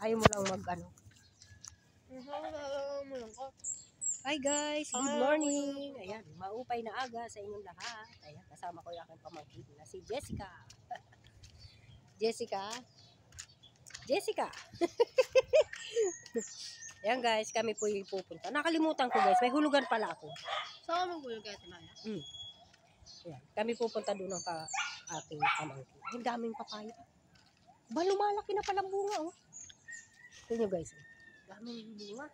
Ayaw mo lang mag-ano. Hi guys, good morning. Ayan, maupay na aga sa inyong lahat. Ayan, kasama ko yung aking pamangkin na si Jessica. Jessica. Ayan guys, kami po yung pupunta. Nakalimutan ko guys, may hulugan pala ako. Saan mo hulugan ito, Maya? Ayan, kami pupunta doon ng aking pamangkin. Ang daming papaya. Ba, lumalaki na palang bunga oh. Tignan nyo guys, daming bunga.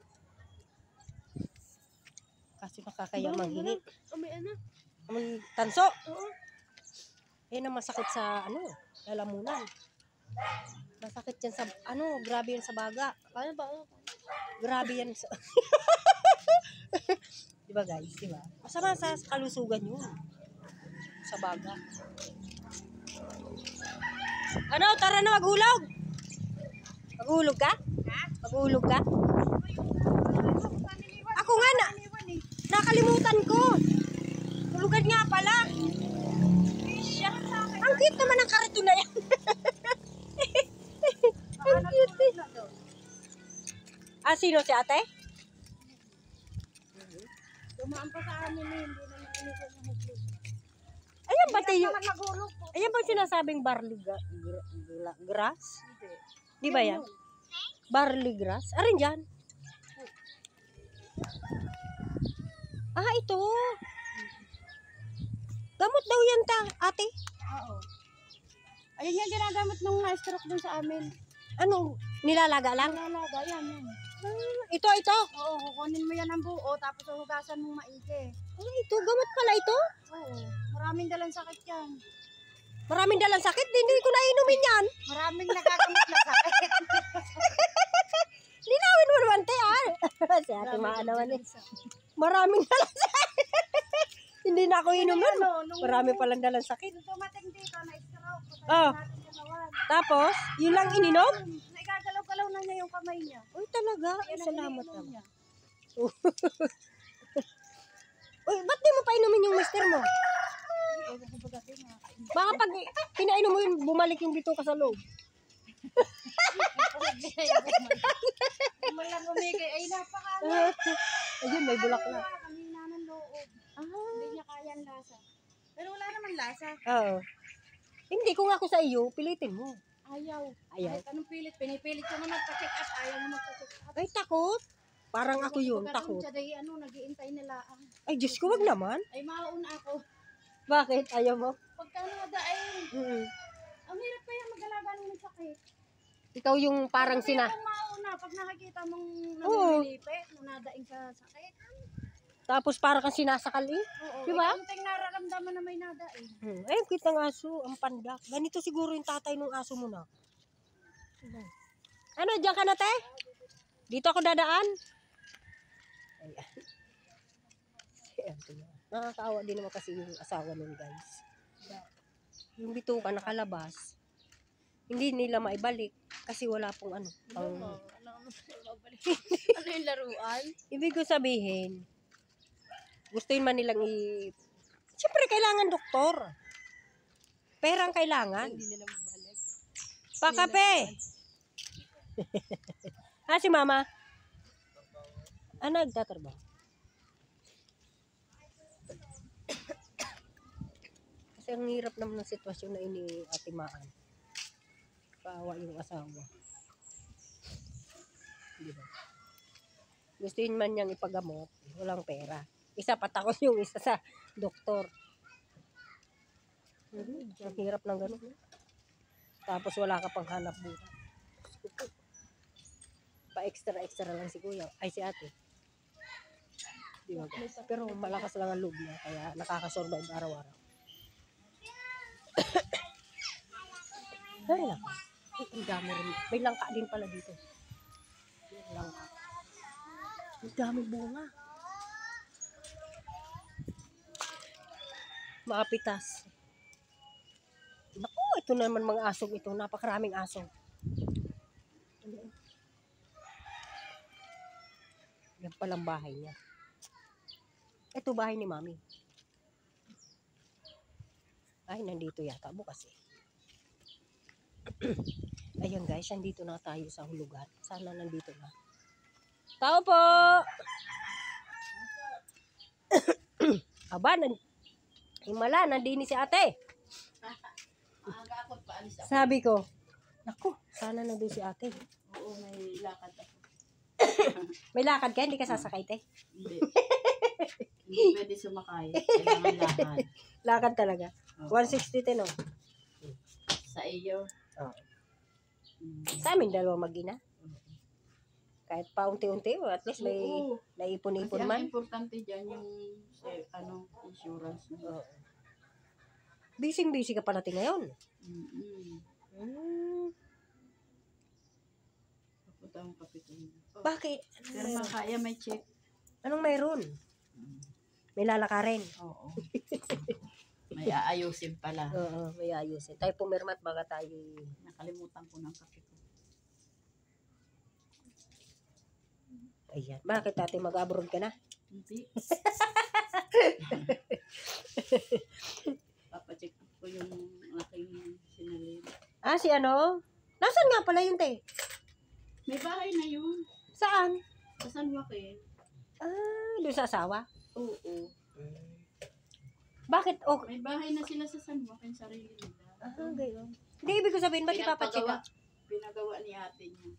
Kasi makakaya manghingi. May ano? May tanso. Oo. Yan ang masakit sa lalamunan. Masakit yan sa grabe yan sa baga. Paano ba? Grabe yan sa diba guys, diba? Masama sa kalusugan yun. Sa baga. Ano, tara na maghulog. Maghulog ka? Maghulog ka? Ako nga na. Nakalimutan ko. Hulugan nga pala. Ang cute naman ng karito na yan. Ang cute. Sino si ate? Dumaan pa sa amin eh, hindi naman inisan yung huklo. Ayan ba tayo? Naman nagulog po. Ayan ba sinasabing barley grass? Di ba yan? Barley grass? Arin dyan? Ito. Gamot daw yan ate. Oo. Ayun yung ginagamit nung na-stroke dun sa amin. Ano? Nilalaga lang? Nalalaga, yan. Ito. Oo, kukunin mo yan ang buo, tapos hugasan mong maigi. Ito. Gamot pala ito. Oo, maraming dalang sakit yan. Maraming dalang sakit. Hindi ko na inumin yan. Maraming nagagamit na sakit. Linawin mo naman te si ate maa naman eh. Maraming dalang sakit. Hindi na ako inumin. Marami palang dalang sakit. Nung dumating dito, na-stroke. Natin galawan. Tapos, yun lang ininom? Naigagalaw-galaw na niya yung kamay niya. Uy, talaga. Ay, salamat naman. Uy, ba't di mo pa inumin yung mister mo? Baka pag pinainom mo yun, bumalik yung bito ka sa loob. Malang umigay. Ay, napakano. Ayun, may bulak na. Kanina ng loob. Hindi niya kaya ang lasa. Pero wala naman lasa. Oo. Hindi, kung ako sa iyo, pilitin mo. Ayaw. Ayaw? Kahit anong pilit. Pinipilit ko naman pa-check up. Ayaw mo magpa-check up. Ay, takot. Parang ako yun, takot. Nag-iintay nila. Ay, Diyos ko, wag naman. Ay, mauna ako. Bakit? Ayaw mo? Pagka nada ay, Mm. ang hirap kaya mag-alaga ng sakit. Ikaw yung parang Kaya kung mauna, pag nakikita mong Oo. namimilipit, nadaing sa sakit. Tapos parang kang sinasakal eh. Oo. Diba? Konting nararamdaman na may nadaing. Ay, ang cute ng aso. Ang panda. Ganito siguro yung tatay ng aso mo na. Ano, diyan ka na, te? Dito ako dadaan. Ayan. Nakakaawa din naman kasi yung asawa nun, guys. Yung bituka nakalabas. Hindi nila maibalik. Kasi wala pong Ano yung laruan? Ibig ko sabihin, gusto yun man nilang siyempre, kailangan doktor. Perang kailangan. Hindi nila mabalik. Pakape! Si mama? Nagtatrabaho. Kasi ang hirap naman ng sitwasyon na iniatimaan. Kaawa yung asawa. Diba? Gusto yun man niyang ipagamot, walang pera. Isa patakot yung isa sa doktor. Ang hirap ng ganun. Tapos wala ka pang hanap buhay. Pa-extra lang si kuya. Ay, si ate. Diba guys? Pero malakas lang ang loob niya. Kaya nakakasurvive araw-araw. Ay, lang. Ang dami rin. May langka din pala dito. Langka. Ang dami bunga. Maapitas. Naku, ito naman mga asong ito. Napakaraming asong. Yan palang bahay niya. Ito bahay ni mami. Ay, nandito yata bukas eh. Ayun guys, nandito na tayo sa hulugan. Sana nandito na. Tao po! Aba, himala, nandini si ate. Maaga ako, paalis ako. Sabi ko, naku, sana nandun si ate. Oo, may lakad ako. May lakad ka, hindi ka sasakay, te. Hindi. Hindi pwede sumakay. Kailangan lakad. Lakad talaga. Oo. 160 te, no? Sa iyo. Oo. Sa amin, dalawa mag-ina. Kahit pa unti-unti, at least may Oo. naipon-ipon Kasi man. ang importante dyan yung insurance mo. Oo. Busy-busy ka pa natin ngayon. Papunta ang kapitulyo. Bakit? Pero makaya may check. Anong mayroon? May lalakarin. Oo. May aayusin pala. Oo, may ayusin. Tayo pumirmat, baga tayo... Nakalimutan ko ng kape ko. Ayan. Bakit ate, mag-abroad ka na? Hindi. Papacheck ko yung aking sinalin. Ah, si ano? Nasaan nga pala yun, te? May bahay na yun. Saan? Sa San Joaquin. Ah, doon sa asawa? Oo. Bakit? Oh, May bahay na sila sa San Joaquin, sarili nila. gayon. Hindi, ibig ko sabihin, ba't ipapacheck ka? Pinagawa ni ate niya.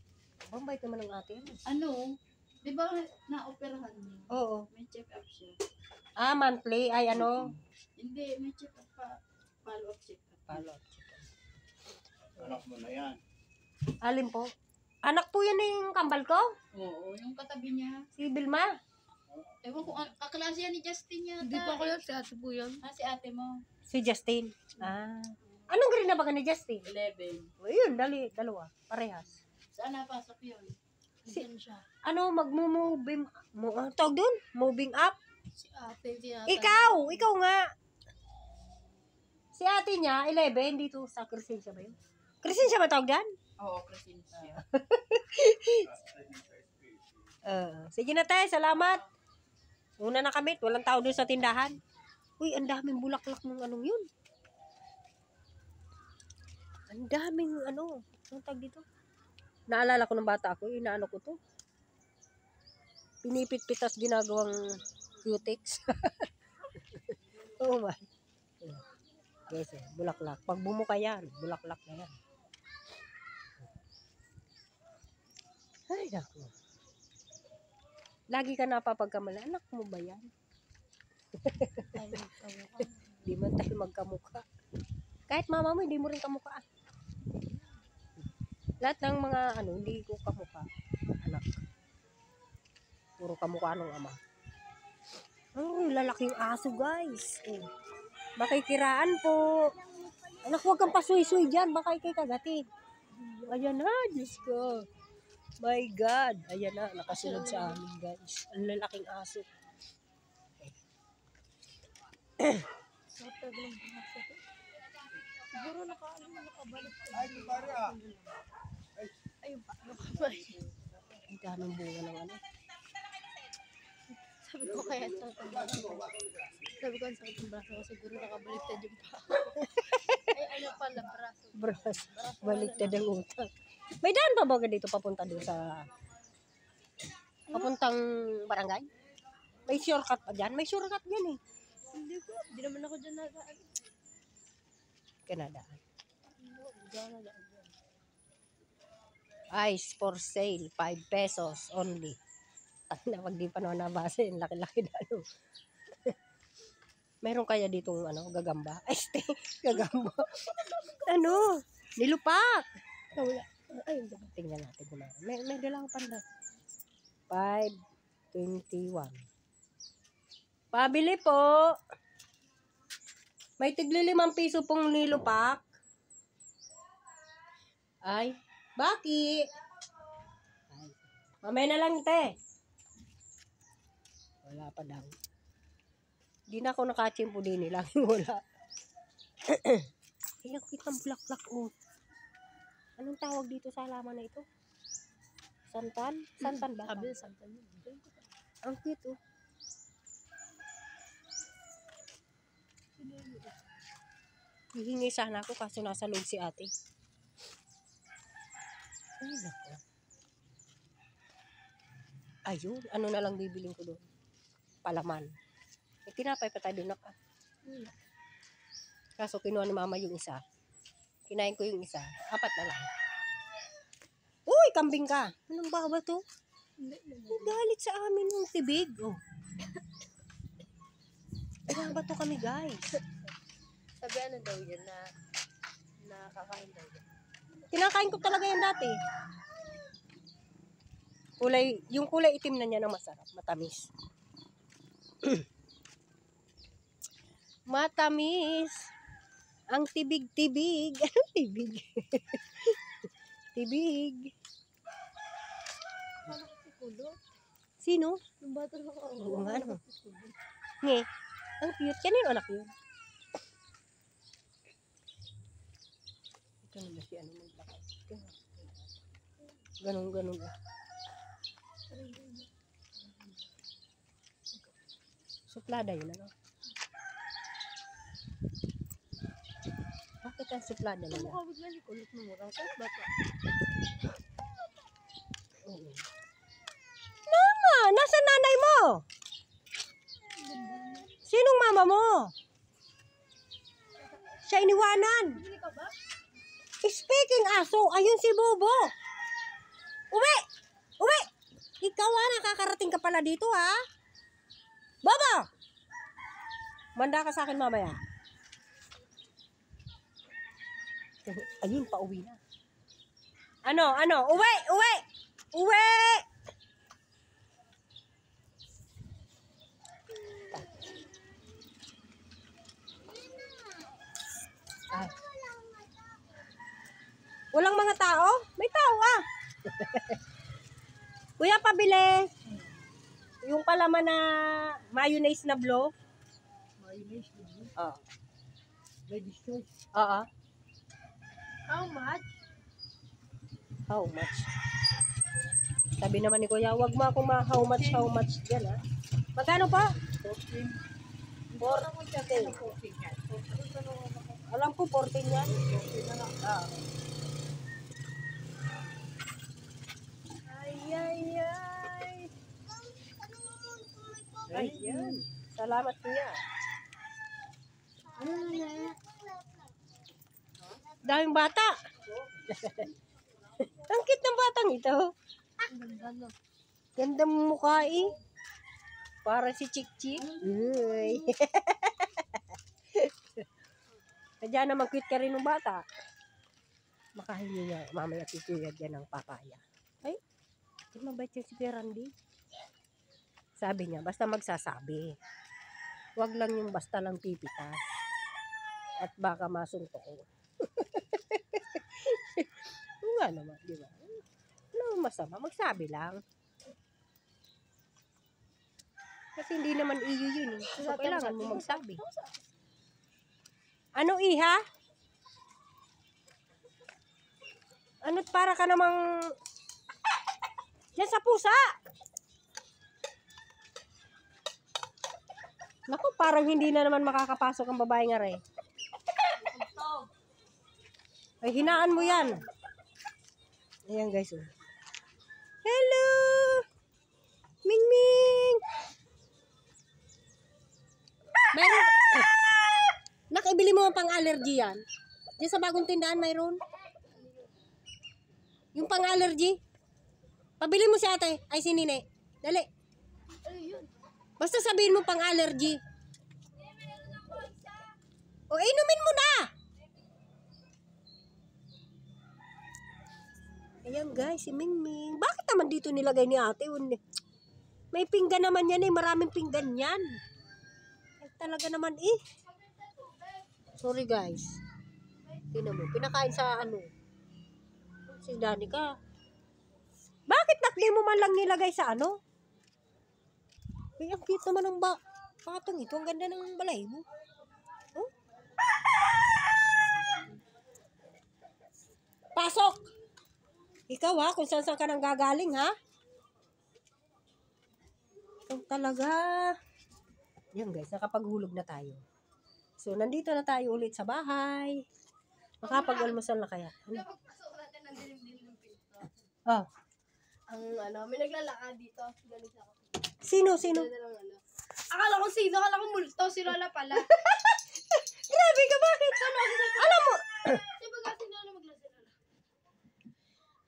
Ang bait naman ng ate. Ano? Di ba na-operahan niya? Oo. May check-up siya. Ah, monthly. Ay, ano? Hindi, may check-up pa. Follow-up check-up. Palot. Anak mo na yan. Alin po? Anak po yan yung kambal ko? Oo, yung katabi niya. Si Bilma? Ewan ko, kaklase yan ni Justin yata. Hindi pa ko yan, si ate po yan. Si ate mo. Si Justin. Ah. Anong grade na ba ka ni Justin? 11. O, yun, dalawa. Parehas. Saan napasok yun? Diyan siya. Ano, magmo-moving, tawag doon? Moving up? Si ate, si ate. Ikaw nga. Si ate niya, 11, dito sa Crescencia ba yun? Crescencia ba tawag dyan? Oo, Crescencia. Sige na tayo, salamat. Una na kami, walang tao doon sa tindahan. Uy, ang daming bulaklak ng anong yun. Ang daming ano, anong tag dito? Naalala ko ng bata ako, inaano ko to. Pinipit-pitas ginagawang cutex. Oo man. Yes, bulaklak. Pag bumuka yan, bulaklak na yan. Ay, naku. Lagi ka napapagkamala. Anak mo ba yan? Ay, magkamukha. Di man tayo magkamukha. Kahit mama mo, hindi mo rin kamukha. Lahat ng mga hindi ko kamukha. Anak. Puro kamukha ng ama. Oh, lalaking aso guys. Oh. Makikiraan po. Anak, huwag kang pasuy-suy dyan. Baka ikay kagatin. Ayan na, Diyos ko. My God. Ayan na, nakasunod sa amin guys. Ang lalaking aso. Siguro nakabalik. Ay, pare ah. Ayun pa, nakabalik. Ang daming bunga ng ano. Sabi ko kaya sa akin braso ko. Sabi ko ang sakit ng braso ko, siguro nakabaliktad yung pa. Ay, ano pala, braso. Bros, baliktad ang utak. May daan pa ba dito papunta doon sa papuntang barangay? May shortcut pa dyan? May shortcut dyan eh. Hindi naman ako dyan nadaan. Kanadaan. Diyan nadaan dyan. Ice for sale, 5 pesos only. Ang wag di pa naman nabasa yung laki-laki na ano. Meron kaya ditong gagamba? Ay, gagamba. Ano? Nilupak. Wala. Ay, tingnan natin kung meron. May dalang panda. 5.21. Pabili po. May tigli 5 piso pong nilupak. Ay, Baki. Ay, mamaya na lang, te. Wala pa daw. Di na ako nakachimpo din eh. Laging wala. Ay, ang kitang black-black oh. Anong tawag dito sa halaman na ito? Santan? Santan ba? Sabi na santan yun. Ang cute oh. Hihingi sana ako kaso nasa loob si ate. Ay, nako. Ayun, ano na lang bibiling ko doon? Palaman. May tinapay pa tayo doon na pa. Kaso kinuha ni mama yung isa. Kinain ko yung isa. 4 na lang. Uy, kambing ka. Anong baba to? Galit sa amin yung tibig. Oh. Baba to kami, guys. Sabi ano daw yan na nakakain daw yan. Kinakain ko talaga yan dati. Yung kulay itim na niya na masarap. Matamis. Matamis. Ang tibig-tibig. Anong tibig? Tibig. Paano kasi kulot? Sino? Yung bata na ako. Oo nga, no. Nge. Ang cute. Kanino anak yun? Ito na si ano maglakad. Ganun. Suplada yun, ano? Bakit ang suplada nila? Mukha bigla ni kulot mo murang kahit bata. Oo. Mama! Nasa nanay mo? Sinong mama mo? Siya iniwanan. Bili ka ba? Speaking aso, ayun si Bobo. Uwi! Uwi! Ikaw nakakarating ka pala dito ha? Bobo! Manda ka sa akin mamaya. Ayun, pauwi na. Ano? Uwi! Uwi! Uwi! Ah. Walang mga tao? May tao ah. Kuya, pabili. Yung palaman na mayonnaise na blow. Mayonnaise na yun. Oo. Ready sauce. Oo. How much? How much? Sabi naman ni Kuya, wag mo akong how much dyan ha. Magkano pa? 14. Alam ko 14 yan. 14 na lang. Ah. Ay. Ayan. Salamat Kuya. Daming bata. Ang cute ng batang ito. Ang ganda no. Ganda mo mukha eh. Para si Chick-Chick. Uy. Kaya naman cute ka rin ng bata. Makahingi niya. Mamaya tituyad yan ng papaya. Ay, mabait yung si Kuya Randy. Sabi niya, basta magsasabi. Huwag lang yung basta lang pipitas. At baka masuntok ko. Nga naman, di ba? Ano masama? Magsabi lang. Kasi hindi naman iyo yun eh. So, kailangan mo magsabi. Ano iha? Ano't para ka namang yan sa pusa? Naku, parang hindi na naman makakapasok ang babae nga rin. Ay, hinaan mo yan. Ayan guys. Oh. Hello! Ming! Meron. Nakibili mo ang pang-allergy yan. Diyan sa bagong tindahan mayroon. Yung pang-allergy. Pabili mo si ate. Ay, si Nine. Dali. Basta sabihin mo pang-allergy. O, inumin mo na! Ayan guys, si Mingming. Bakit naman dito nilagay ni ate? May pinggan naman yan eh. Maraming pinggan yan. Ay, talaga naman eh. Sorry guys. Tingnan mo. Pinakain sa ano. Si Danica. Bakit nakli mo man lang nilagay sa ano? Ay, ang cute naman ng patong ito. Ang ganda ng balay mo. Oh? Pasok! Ikaw ha, kung saan ka nang gagaling ha? Ikaw talaga. Yan guys, nakapaghulog na tayo. So, nandito na tayo ulit sa bahay. Makapag-almusal na kaya. Ano? Oh. May naglalakad dito. Galit ako. Sino? Dala ng Akala ko sino? Akala ko multo. Si Lola pala. Grabe ka, bakit? Alam mo, Di ba kasi Lola magla si Lola?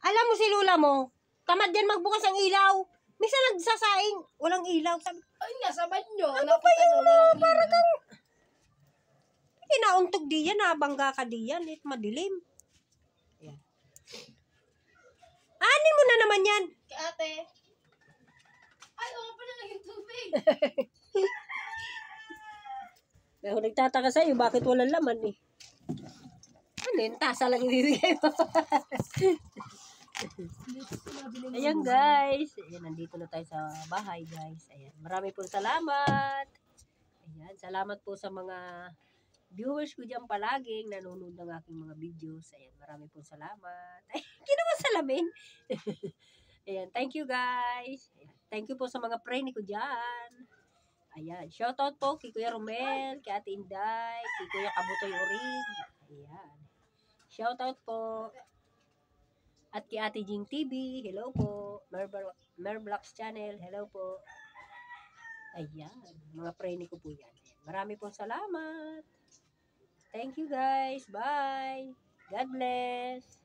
alam mo si Lula mo, tamad yan magbukas ang ilaw. Minsan nagsasaing, walang ilaw. Sabi, Ay nga, sa banyo. ano pa yung para kang, kinauntog di yan, nabangga ka di yan, madilim. Ayan. Ani mo na naman yan. Kay ate. Ay, oo pala naging tubig. Ako nagtataka sa'yo, bakit walang laman eh? Ano yun, tasa lang ibibigay mo. Ayan guys, ayan, nandito na tayo sa bahay guys. Ayan, marami pong salamat. Ayan, salamat po sa mga viewers ko dyan palaging nanonood ng aking mga videos. Ayan, marami pong salamat. Ay, ginawa salamin. Ayan, thank you guys. Ayan, thank you po sa mga preni ko dyan. Ayan, shoutout po kay Kuya Romel, kay Ate Inday, kay Kuya Kabutoy Orig. Ayan. Shoutout po. At kay Ate Jing TV, hello po. Merblocks Channel, hello po. Ayan, mga preni ko po yan. Ayan, marami pong salamat. Thank you guys. Bye. God bless.